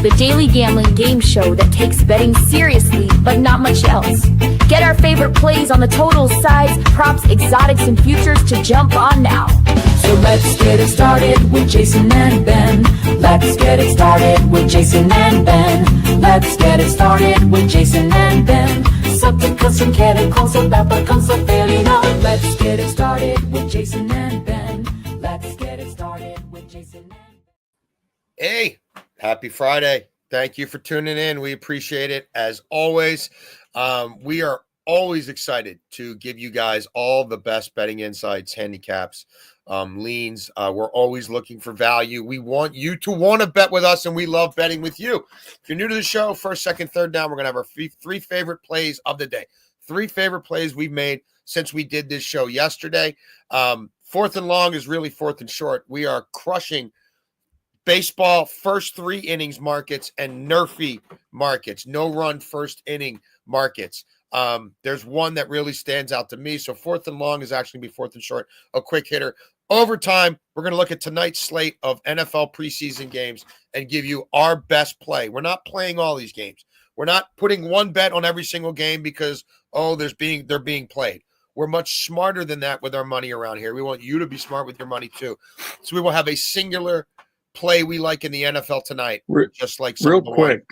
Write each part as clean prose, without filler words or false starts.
the daily gambling game show that takes betting seriously, but not much else. Get our favorite plays on the totals, sides, props, exotics, and futures to jump on now. So let's get it started with Jason and Ben. Let's get it started with Jason and Ben. Let's get it started with Jason and Ben. Subject som känner konsulter konsulterina. Let's get it started with Jason and Ben. Let's get it started with Jason and Ben. Hey, happy Friday. Thank you for tuning in. We appreciate it as always. We are always excited to give you guys all the best betting insights, handicaps, leans. We're always looking for value. We want you to want to bet with us, and we love betting with you. If you're new to the show, first, second, third down, we're going to have our three favorite plays of the day. 3 favorite plays we've made since we did this show yesterday. Fourth and long is really fourth and short. We are crushing baseball first 3 innings markets and Nerfy markets, no run first inning markets. There's one that really stands out to me. So fourth and long is actually be fourth and short, a quick hitter. Overtime, we're going to look at tonight's slate of NFL preseason games and give you our best play. We're not playing all these games. We're not putting one bet on every single game because, they're being played. We're much smarter than that with our money around here. We want you to be smart with your money too. So we will have a singular play we like in the NFL tonight, just like real quick.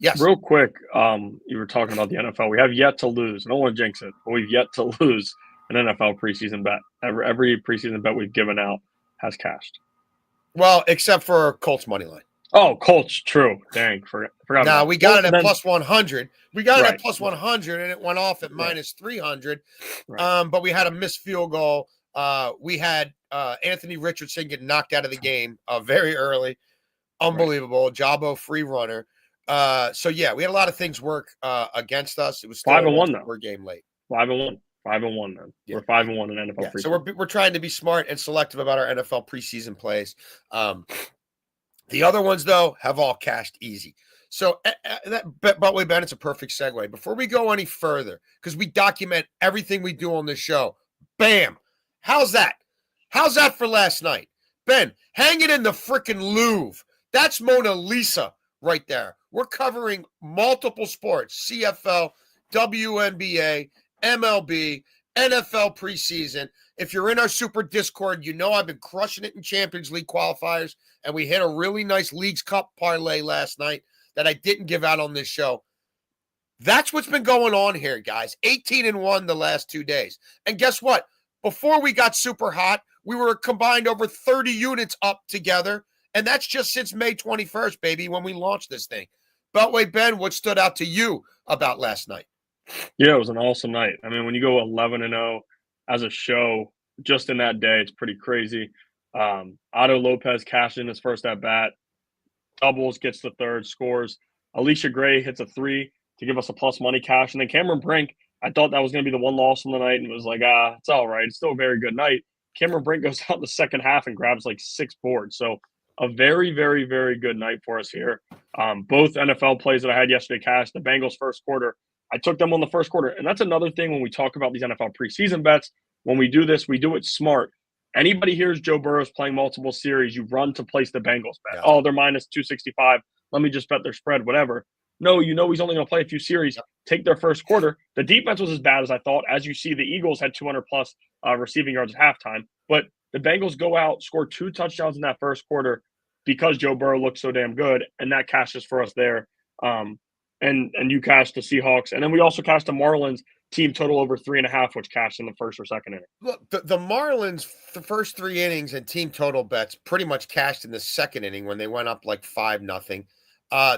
Yes. Real quick, you were talking about the NFL. We have yet to lose. I don't want to jinx it, but we've yet to lose an NFL preseason bet. Every preseason bet we've given out has cashed. Well, except for Colts money line. Oh, Colts, true. Dang, forgot. Now we got it at plus 100. We got it Right. at plus 100, and it went off at minus 300. Right. But we had a missed field goal. We had Anthony Richardson get knocked out of the game very early. Unbelievable. Right. Jabo free runner. So yeah, we had a lot of things work against us. It was still 5-1 though. We're game late. 5-1. 5-1 then. Yeah. We're 5-1 in NFL preseason. So we're trying to be smart and selective about our NFL preseason plays. The other ones though have all cashed easy. So that Beltway Ben, it's a perfect segue. Before we go any further, because we document everything we do on this show. Bam! How's that? How's that for last night? Ben, hang it in the freaking Louvre. That's Mona Lisa right there. We're covering multiple sports, CFL, WNBA, MLB, NFL preseason. If you're in our super Discord, you know I've been crushing it in Champions League qualifiers, and we hit a really nice Leagues Cup parlay last night that I didn't give out on this show. That's what's been going on here, guys. 18-1 the last 2 days. And guess what? Before we got super hot, we were combined over 30 units up together, and that's just since May 21st, baby, when we launched this thing. Beltway Ben, what stood out to you about last night? Yeah, it was an awesome night. I mean, when you go 11-0 as a show, just in that day, it's pretty crazy. Otto Lopez cashed in his first at bat, doubles, gets the third, scores. Alicia Gray hits a 3 to give us a plus money cash. And then Cameron Brink, I thought that was going to be the one loss on the night and was like, it's all right. It's still a very good night. Cameron Brink goes out in the second half and grabs like 6 boards. So a very, very, very good night for us here. Both NFL plays that I had yesterday cashed. The Bengals first quarter, I took them on the first quarter. And that's another thing when we talk about these NFL preseason bets. When we do this, we do it smart. Anybody hears Joe Burrow's playing multiple series, you run to place the Bengals bet. Yeah. Oh, they're minus 265. Let me just bet their spread, whatever. No, you know he's only going to play a few series. Take their first quarter. The defense was as bad as I thought. As you see, the Eagles had 200-plus receiving yards at halftime. But the Bengals go out, score 2 touchdowns in that first quarter because Joe Burrow looked so damn good, and that cashes for us there. And you cashed the Seahawks. And then we also cashed the Marlins team total over 3.5, which cashed in the first or second inning. Look, the Marlins, the first 3 innings and team total bets pretty much cashed in the second inning when they went up like 5-0.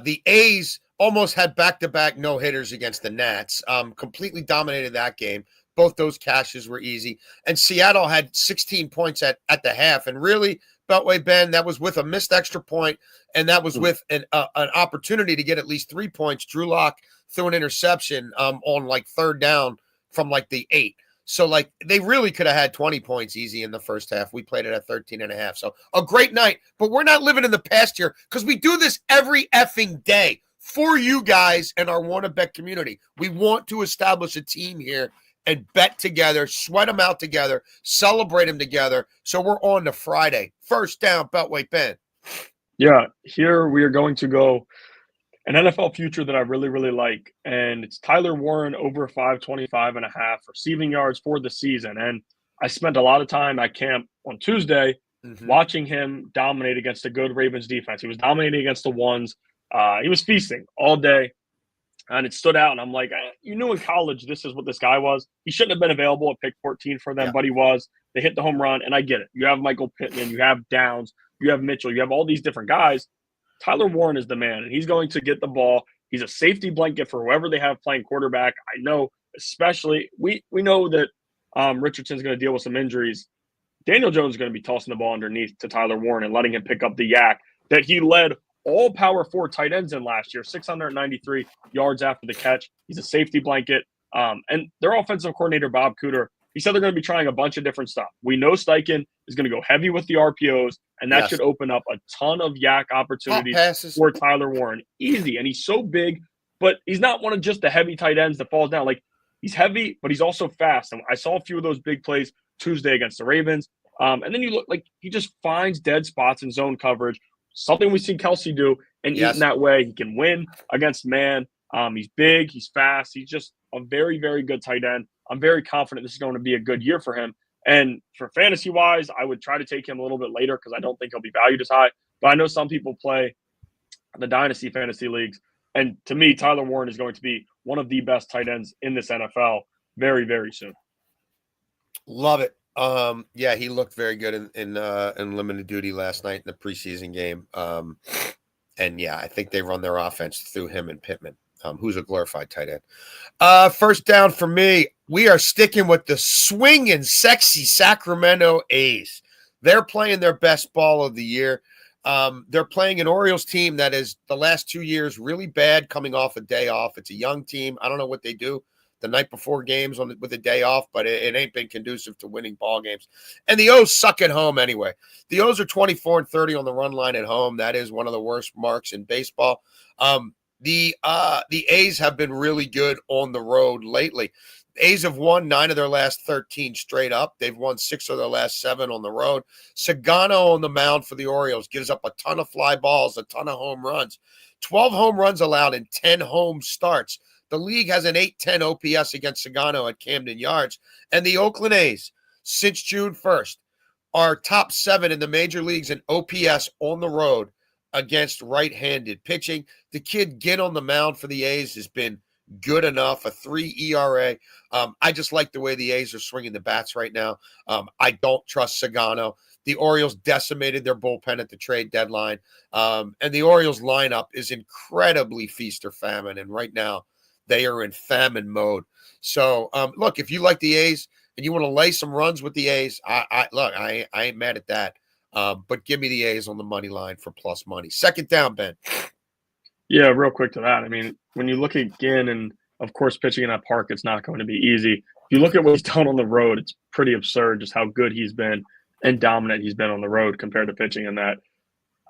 The A's almost had back-to-back no-hitters against the Nats, completely dominated that game. Both those cashes were easy. And Seattle had 16 points at the half. And really, Beltway Ben, that was with a missed extra point, and that was with an opportunity to get at least 3 points. Drew Lock threw an interception on like third down from like the 8. So like they really could have had 20 points easy in the first half. We played it at 13.5. So a great night, but we're not living in the past here because we do this every effing day for you guys and our Wanna Bet community. We want to establish a team here and bet together, sweat them out together, celebrate them together. So we're on to Friday. First down, Beltway Ben. Yeah, here we are going to go an NFL future that I really, really like, and it's Tyler Warren over 525.5 receiving yards for the season. And I spent a lot of time at camp on Tuesday Mhm. watching him dominate against a good Ravens defense. He was dominating against the ones. He was feasting all day, and it stood out. And I'm like, you knew in college this is what this guy was. He shouldn't have been available at pick 14 for them, Yeah. but he was. They hit the home run, and I get it. You have Michael Pittman, you have Downs, you have Mitchell, you have all these different guys. Tyler Warren is the man, and he's going to get the ball. He's a safety blanket for whoever they have playing quarterback. I know, especially we know that Richardson's going to deal with some injuries. Daniel Jones is going to be tossing the ball underneath to Tyler Warren and letting him pick up the yak that he led all power four tight ends in last year, 693 yards after the catch. He's a safety blanket. And their offensive coordinator, Bob Cooter, he said they're going to be trying a bunch of different stuff. We know Steichen is going to go heavy with the RPOs, and that Yes. should open up a ton of yak Pop opportunities passes. for Tyler Warren. Easy. And he's so big, but he's not one of just the heavy tight ends that falls down. Like, he's heavy, but he's also fast. And I saw a few of those big plays Tuesday against the Ravens. And then you look like he just finds dead spots in zone coverage, something we see Kelsey do and Yes. eat in that way. He can win against man. He's big, he's fast. He's just a very, very good tight end. I'm very confident this is going to be a good year for him. And for fantasy wise, I would try to take him a little bit later because I don't think he'll be valued as high. But I know some people play the dynasty fantasy leagues. And to me, Tyler Warren is going to be one of the best tight ends in this NFL very, very soon. Love it. Yeah, he looked very good in limited duty last night in the preseason game. And yeah, I think they run their offense through him and Pittman, who's a glorified tight end. First down for me. We are sticking with the swinging, sexy Sacramento A's. They're playing their best ball of the year. They're playing an Orioles team that is the last 2 years really bad, coming off a day off. It's a young team. I don't know what they do the night before games with a day off, but it ain't been conducive to winning ball games. And the O's suck at home anyway. The O's are 24-30 on the run line at home. That is one of the worst marks in baseball. The A's have been really good on the road lately. The A's have won 9 of their last 13 straight up. They've won 6 of their last 7 on the road. Sagano on the mound for the Orioles gives up a ton of fly balls, a ton of home runs. 12 home runs allowed in 10 home starts. The league has an 810 OPS against Sagano at Camden Yards. And the Oakland A's, since June 1st, are top 7 in the major leagues in OPS on the road against right-handed pitching. The kid Ginn on the mound for the A's has been good enough, a 3 ERA. I just like the way the A's are swinging the bats right now. I don't trust Sagano. The Orioles decimated their bullpen at the trade deadline. And the Orioles lineup is incredibly feast or famine. And right now, they are in famine mode. So, look, if you like the A's and you want to lay some runs with the A's, I ain't mad at that. But give me the A's on the money line for plus money. Second down, Ben. Yeah, real quick to that. I mean, when you look at Ginn and, of course, pitching in that park, it's not going to be easy. If you look at what he's done on the road, it's pretty absurd just how good he's been and dominant he's been on the road compared to pitching in that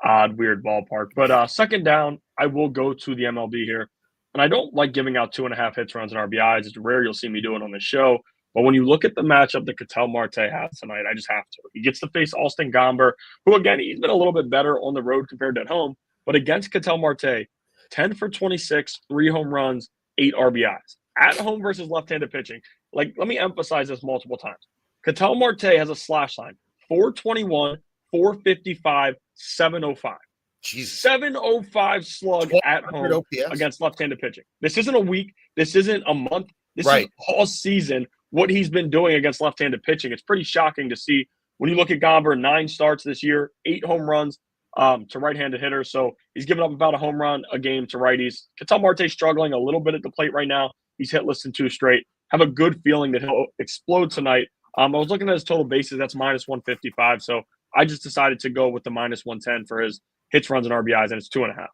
odd, weird ballpark. But second down, I will go to the MLB here. And I don't like giving out 2.5 hits, runs, and RBIs. It's rare you'll see me do it on the show. But when you look at the matchup that Ketel Marte has tonight, I just have to. He gets to face Austin Gomber, who, again, he's been a little bit better on the road compared to at home. But against Ketel Marte, 10 for 26, 3 home runs, 8 RBIs. At home versus left-handed pitching. Like, let me emphasize this multiple times. Ketel Marte has a slash line, 421, 455, 705. Jeez. 705 slug at home OPS against left-handed pitching. This isn't a week. This isn't a month. This right. is all season, what he's been doing against left-handed pitching. It's pretty shocking to see when you look at Gomber, 9 starts this year, 8 home runs to right-handed hitters. So he's given up about a home run a game to righties. Ketel Marte struggling a little bit at the plate right now. He's hitless in 2 straight. Have a good feeling that he'll explode tonight. I was looking at his total bases. That's minus 155. So I just decided to go with the minus 110 for his hits, runs, and RBIs, and it's 2.5.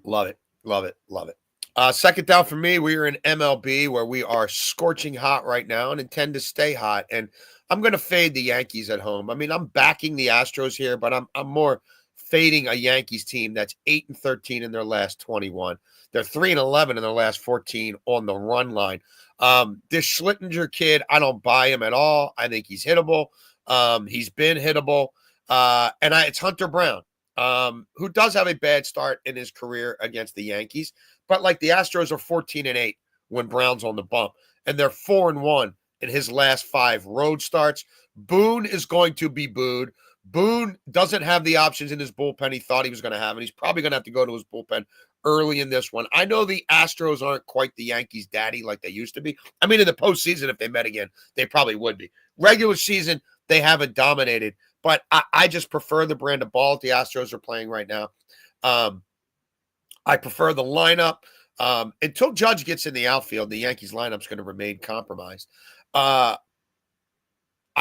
Love it. Love it. Love it. Second down for me, we are in MLB where we are scorching hot right now and intend to stay hot. And I'm going to fade the Yankees at home. I mean, I'm backing the Astros here, but I'm more fading a Yankees team that's 8-13 in their last 21. They're 3-11 in their last 14 on the run line. This Schlittinger kid, I don't buy him at all. I think he's hittable. He's been hittable. And it's Hunter Brown. who does have a bad start in his career against the Yankees, but like the Astros are 14-8 when Brown's on the bump, and they're 4-1 in his last 5 road starts. Boone is going to be booed. Boone doesn't have the options in his bullpen he thought he was going to have, and he's probably going to have to go to his bullpen early in this one. I know the Astros aren't quite the Yankees' daddy like they used to be. I mean, in the postseason, if they met again, they probably would be. Regular season, they haven't dominated, but I just prefer the brand of ball that the Astros are playing right now. I prefer the lineup. Until Judge gets in the outfield, the Yankees lineup's going to remain compromised. I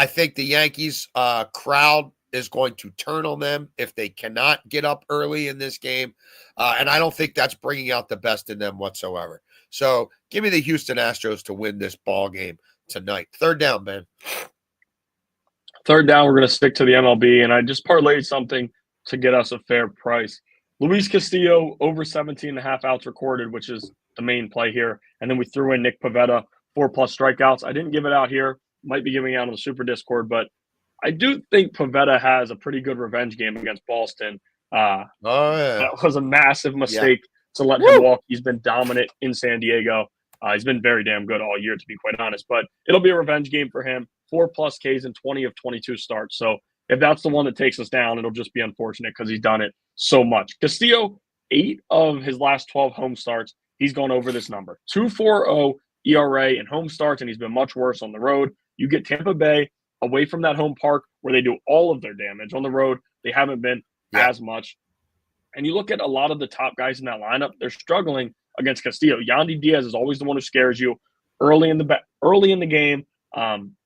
think the Yankees crowd is going to turn on them if they cannot get up early in this game. And I don't think that's bringing out the best in them whatsoever. So give me the Houston Astros to win this ball game tonight. Third down, Ben. Third down, we're going to stick to the MLB, and I just parlayed something to get us a fair price. Luis Castillo, over 17.5 outs recorded, which is the main play here. And then we threw in Nick Pivetta, 4+ strikeouts. I didn't give it out here. Might be giving it out on the Super Discord, but I do think Pivetta has a pretty good revenge game against Boston. That was a massive mistake to let him walk. He's been dominant in San Diego. He's been very damn good all year, to be quite honest. But it'll be a revenge game for him. 4+ Ks in 20 of 22 starts. So if that's the one that takes us down, it'll just be unfortunate because he's done it so much. Castillo, 8 of his last 12 home starts, he's gone over this number. 2.40 ERA in home starts, and he's been much worse on the road. You get Tampa Bay away from that home park where they do all of their damage. On the road, they haven't been as much. And you look at a lot of the top guys in that lineup, they're struggling against Castillo. Yandy Diaz is always the one who scares you early in the game.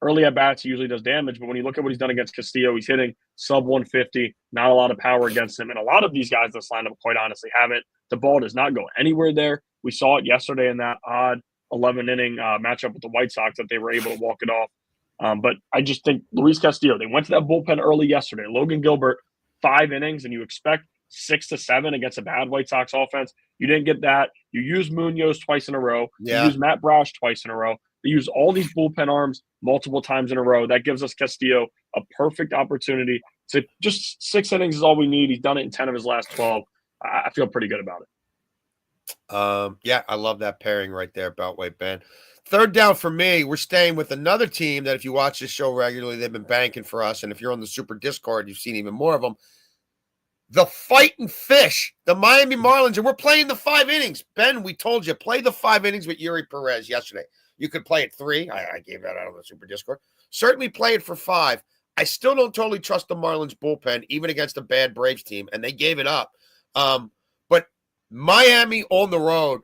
Early at bats, he usually does damage, but when you look at what he's done against Castillo, he's hitting sub 150, not a lot of power against him. And a lot of these guys in this lineup, quite honestly, haven't. The ball does not go anywhere there. We saw it yesterday in that odd 11-inning matchup with the White Sox that they were able to walk it off. But I just think Luis Castillo, they went to that bullpen early yesterday. Logan Gilbert, 5 innings, and you expect 6 to 7 against a bad White Sox offense. You didn't get that. You used Munoz twice in a row. You used Matt Brash twice in a row. They use all these bullpen arms multiple times in a row. That gives us Castillo a perfect opportunity to just 6 innings is all we need. He's done it in 10 of his last 12. I feel pretty good about it. I love that pairing right there, Beltway Ben. Third down for me, we're staying with another team that if you watch this show regularly, they've been banking for us. And if you're on the Super Discord, you've seen even more of them. The Fighting Fish, the Miami Marlins, and we're playing the 5 innings. Ben, we told you, play the 5 innings with Yuri Perez yesterday. You could play it 3. I gave that out on the Super Discord. Certainly play it for 5. I still don't totally trust the Marlins bullpen, even against a bad Braves team, and they gave it up. But Miami on the road,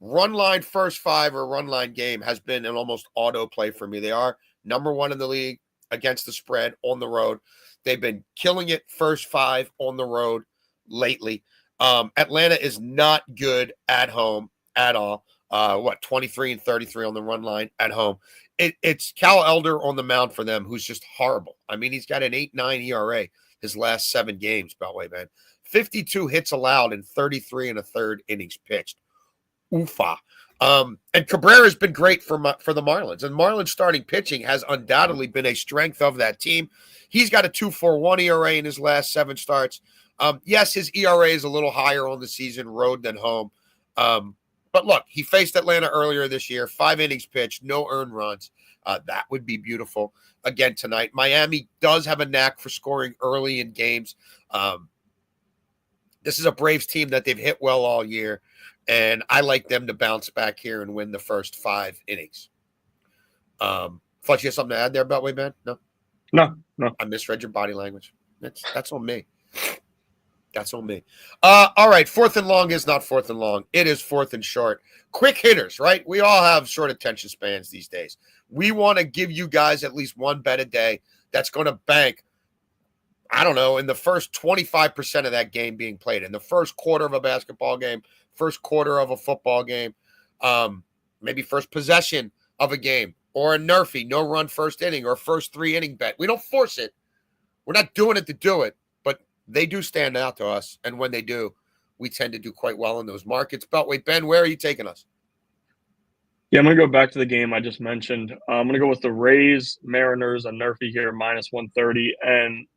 run line first 5 or run line game has been an almost auto play for me. They are number 1 in the league against the spread on the road. They've been killing it first 5 on the road lately. Atlanta is not good at home at all. 23-33 on the run line at home. It's Cal Elder on the mound for them, who's just horrible. I mean, he's got an 8.9 ERA his last 7 games, Beltway, man. 52 hits allowed in 33 1/3 innings pitched. Oofa. And Cabrera's been great for the Marlins. And Marlins starting pitching has undoubtedly been a strength of that team. He's got a 2.41 ERA in his last 7 starts. Yes, his ERA is a little higher on the season, road than home. But look, he faced Atlanta earlier this year, 5 innings pitched, no earned runs. That would be beautiful again tonight. Miami does have a knack for scoring early in games. This is a Braves team that they've hit well all year, and I like them to bounce back here and win the first 5 innings. Thought you had something to add there, Beltway, Ben? No. I misread your body language. That's on me. That's on me. All right, 4th and long is not 4th and long. It is 4th and short. Quick hitters, right? We all have short attention spans these days. We want to give you guys at least one bet a day that's going to bank, I don't know, in the first 25% of that game being played, in the first quarter of a basketball game, first quarter of a football game, maybe first possession of a game, or a Nerfy, no run first inning, or first 3 inning bet. We don't force it. We're not doing it to do it. They do stand out to us, and when they do, we tend to do quite well in those markets. Beltway, Ben, where are you taking us? Yeah, I'm going to go back to the game I just mentioned. I'm going to go with the Rays, Mariners, a Nerfy here, -130. And,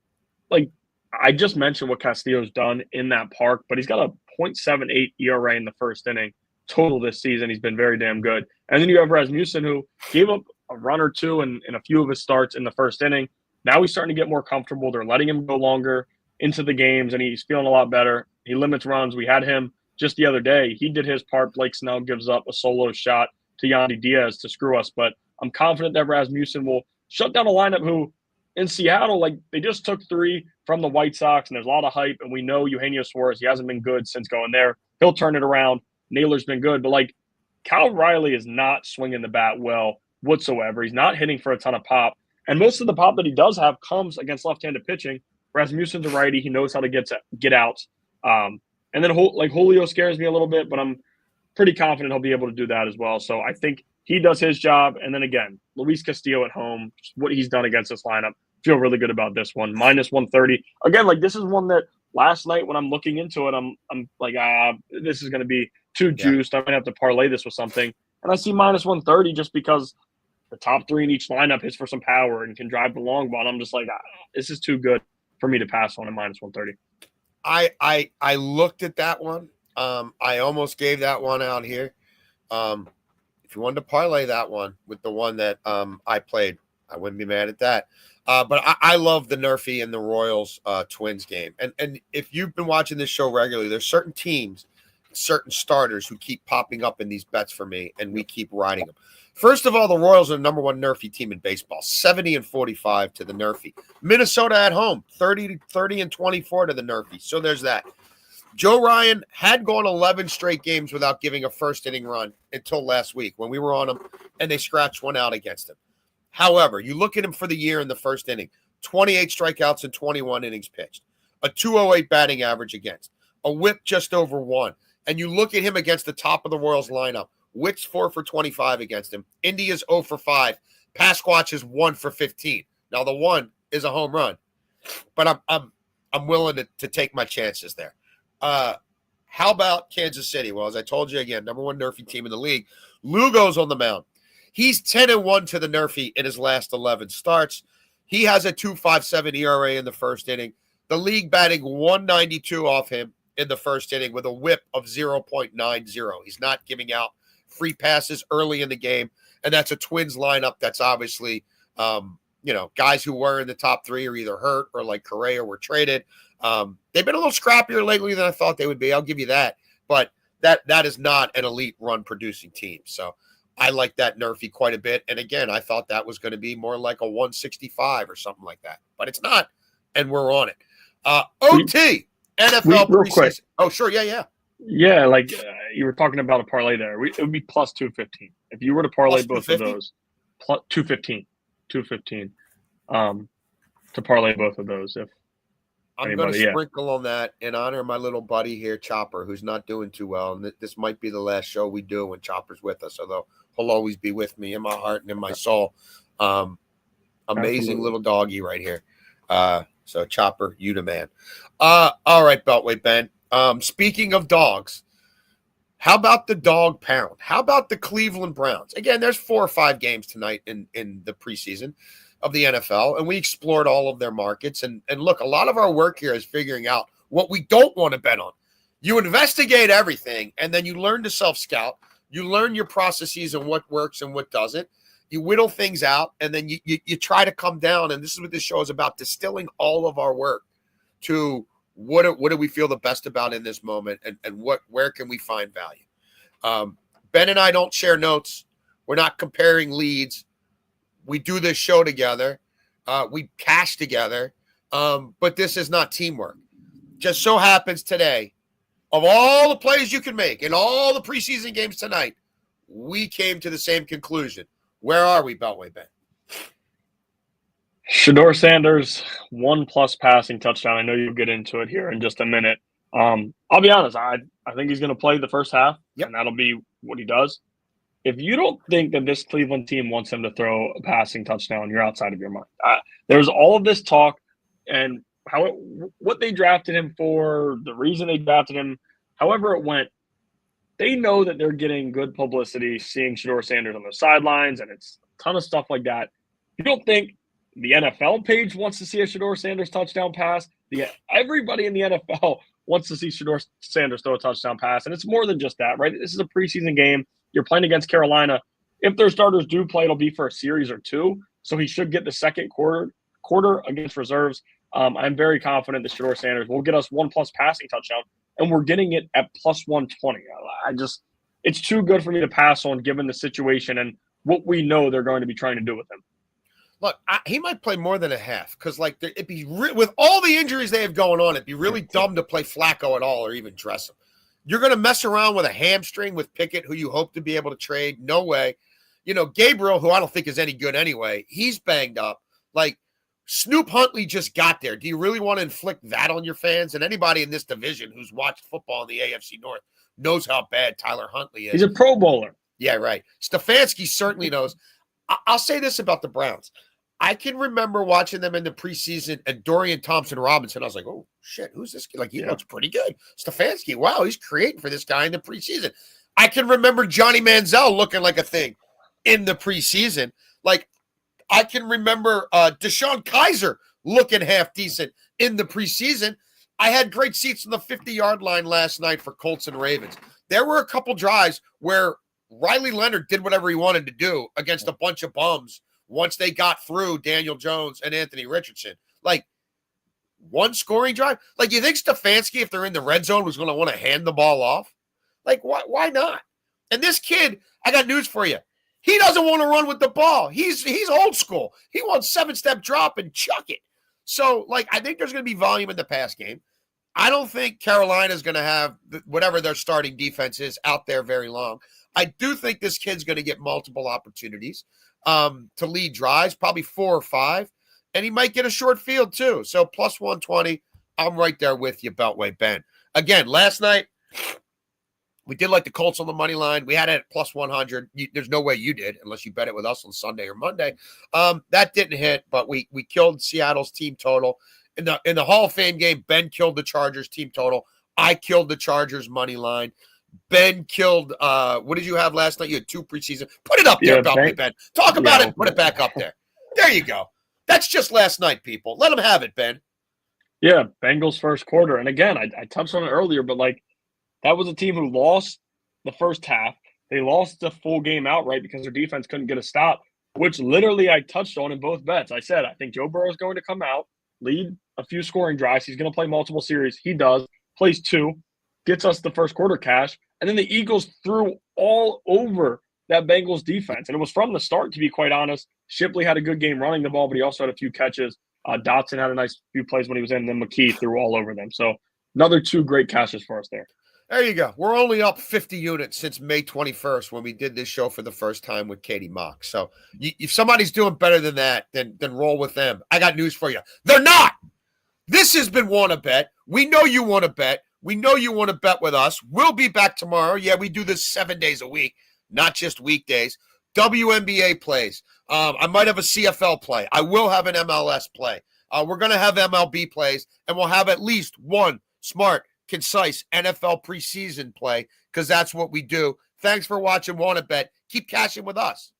I just mentioned what Castillo's done in that park, but he's got a .78 ERA in the first inning total this season. He's been very damn good. And then you have Rasmussen, who gave up a run or two in a few of his starts in the first inning. Now he's starting to get more comfortable. They're letting him go longer into the games, and he's feeling a lot better. He limits runs. We had him just the other day. He did his part. Blake Snell gives up a solo shot to Yandy Diaz to screw us. But I'm confident that Rasmussen will shut down a lineup who, in Seattle, like, they just took 3 from the White Sox, and there's a lot of hype, and we know Eugenio Suarez, he hasn't been good since going there. He'll turn it around. Naylor's been good, but, like, Cal Riley is not swinging the bat well whatsoever. He's not hitting for a ton of pop, and most of the pop that he does have comes against left-handed pitching. Rasmussen's a righty. He knows how to get out. And then, like, Julio scares me a little bit, but I'm pretty confident he'll be able to do that as well. So I think he does his job. And then again, Luis Castillo at home, what he's done against this lineup, feel really good about this one. -130. Again, like, this is one that last night when I'm looking into it, I'm like, this is going to be too juiced. I might have to parlay this with something. And I see -130 just because the top 3 in each lineup hits for some power and can drive the long ball. And I'm just like, this is too good for me to pass on at -130. I looked at that one. I almost gave that one out here. If you wanted to parlay that one with the one that I played, I wouldn't be mad at that. But I love the Nerfy and the Royals Twins game. And if you've been watching this show regularly, there's certain teams, certain starters who keep popping up in these bets for me, and we keep riding them. First of all, the Royals are the number 1 Nerfy team in baseball, 70-45 to the Nerfy. Minnesota at home, 30-24 to the Nerfy. So there's that. Joe Ryan had gone 11 straight games without giving a first inning run until last week when we were on him, and they scratched one out against him. However, you look at him for the year in the first inning, 28 strikeouts and 21 innings pitched, a 208 batting average against, a whip just over 1. And you look at him against the top of the Royals lineup, Witt's 4 for 25 against him. India's 0 for 5. Pasquatch is 1 for 15. Now the 1 is a home run, but I'm willing to take my chances there. How about Kansas City? Well, as I told you again, number 1 Nerfy team in the league. Lugo's on the mound. He's 10-1 to the Nerfy in his last 11 starts. He has a 2.57 ERA in the first inning. The league batting 192 off him in the first inning with a whip of 0.90. He's not giving out free passes early in the game, and that's a Twins lineup that's obviously, guys who were in the top 3 are either hurt or, like Correa, were traded. They've been a little scrappier lately than I thought they would be. I'll give you that. But that is not an elite run-producing team. So I like that Nerfy quite a bit. And, again, I thought that was going to be more like a 165 or something like that. But it's not, and we're on it. OT, NFL real preseason. quick. Oh, sure, yeah. Yeah, like you were talking about a parlay there. It would be +215 if you were to parlay Plus both of those. Plus 215 to parlay both of those. If I'm going to sprinkle on that in honor of my little buddy here, Chopper, who's not doing too well. And this might be the last show we do when Chopper's with us, although he'll always be with me in my heart and in my soul. Amazing Absolutely. little doggy right here. So, Chopper, you the man. All right, Beltway Ben. Speaking of dogs, how about the dog pound? How about the Cleveland Browns? Again, there's 4 or 5 games tonight in the preseason of the NFL, and we explored all of their markets. And look, a lot of our work here is figuring out what we don't want to bet on. You investigate everything, and then you learn to self-scout. You learn your processes and what works and what doesn't. You whittle things out, and then you try to come down. And this is what this show is about, distilling all of our work to what do we feel the best about in this moment, and where can we find value. Ben and I don't share notes. We're not comparing leads. We do this show together. We cash together. But this is not teamwork. Just so happens today, of all the plays you can make in all the preseason games tonight, we came to the same conclusion. Where are we, Beltway Ben? Shedeur Sanders, 1+ passing touchdown. I know you'll get into it here in just a minute. I'll be honest. I think he's going to play the first half, and that'll be what he does. If you don't think that this Cleveland team wants him to throw a passing touchdown, you're outside of your mind. There's all of this talk and what they drafted him for, the reason they drafted him, however it went. They know that they're getting good publicity seeing Shedeur Sanders on the sidelines, and it's a ton of stuff like that. You don't think the NFL page wants to see a Shedeur Sanders touchdown pass? Everybody in the NFL wants to see Shedeur Sanders throw a touchdown pass, and it's more than just that, right? This is a preseason game. You're playing against Carolina. If their starters do play, it'll be for a series or two, so he should get the second quarter against reserves. I'm very confident that Shedeur Sanders will get us 1+ passing touchdown, and we're getting it at plus 120. It's too good for me to pass on given the situation and what we know they're going to be trying to do with him. Look, he might play more than a half because, like, it'd be with all the injuries they have going on, it'd be really dumb to play Flacco at all or even dress him. You're going to mess around with a hamstring with Pickett, who you hope to be able to trade. No way. Gabriel, who I don't think is any good anyway, he's banged up. Like, Snoop Huntley just got there. Do you really want to inflict that on your fans? And anybody in this division who's watched football in the AFC North knows how bad Tyler Huntley is. He's a Pro Bowler. Yeah, right. Stefanski certainly knows. I'll say this about the Browns. I can remember watching them in the preseason and Dorian Thompson-Robinson. I was like, oh, shit, who's this kid? Like, he looks pretty good. Stefanski, wow, he's creating for this guy in the preseason. I can remember Johnny Manziel looking like a thing in the preseason. Like, I can remember Deshaun Kaiser looking half decent in the preseason. I had great seats on the 50-yard line last night for Colts and Ravens. There were a couple drives where Riley Leonard did whatever he wanted to do against a bunch of bums once they got through Daniel Jones and Anthony Richardson. Like, one scoring drive? Like, you think Stefanski, if they're in the red zone, was going to want to hand the ball off? Like, why not? And this kid, I got news for you. He doesn't want to run with the ball. He's old school. He wants 7-step drop and chuck it. So, like, I think there's going to be volume in the pass game. I don't think Carolina's going to have whatever their starting defense is out there very long. I do think this kid's going to get multiple opportunities to lead drives, probably 4 or 5, and he might get a short field too. So plus 120, I'm right there with you, Beltway Ben. Again, last night, we did like the Colts on the money line. We had it at plus 100. There's no way you did unless you bet it with us on Sunday or Monday. That didn't hit, but we killed Seattle's team total. In the Hall of Fame game, Ben killed the Chargers team total. I killed the Chargers money line. Ben killed what did you have last night? You had 2 preseason. Put it up there, Ben. Talk about it and put it back up there. There you go. That's just last night, people. Let them have it, Ben. Yeah, Bengals first quarter. And again, I touched on it earlier, but like that was a team who lost the first half. They lost the full game outright because their defense couldn't get a stop, which literally I touched on in both bets. I said, I think Joe Burrow is going to come out, lead a few scoring drives. He's going to play multiple series. He does. Plays 2. Gets us the first quarter cash, and then the Eagles threw all over that Bengals defense. And it was from the start, to be quite honest. Shipley had a good game running the ball, but he also had a few catches. Dotson had a nice few plays when he was in, and then McKee threw all over them. So another 2 great caches for us there. There you go. We're only up 50 units since May 21st when we did this show for the first time with Katie Mock. So if somebody's doing better than that, then roll with them. I got news for you. They're not. This has been Wanna Bet. We know you want to bet. We know you want to bet with us. We'll be back tomorrow. Yeah, we do this 7 days a week, not just weekdays. WNBA plays. I might have a CFL play. I will have an MLS play. We're going to have MLB plays, and we'll have at least one smart, concise NFL preseason play because that's what we do. Thanks for watching Wanna Bet. Keep cashing with us.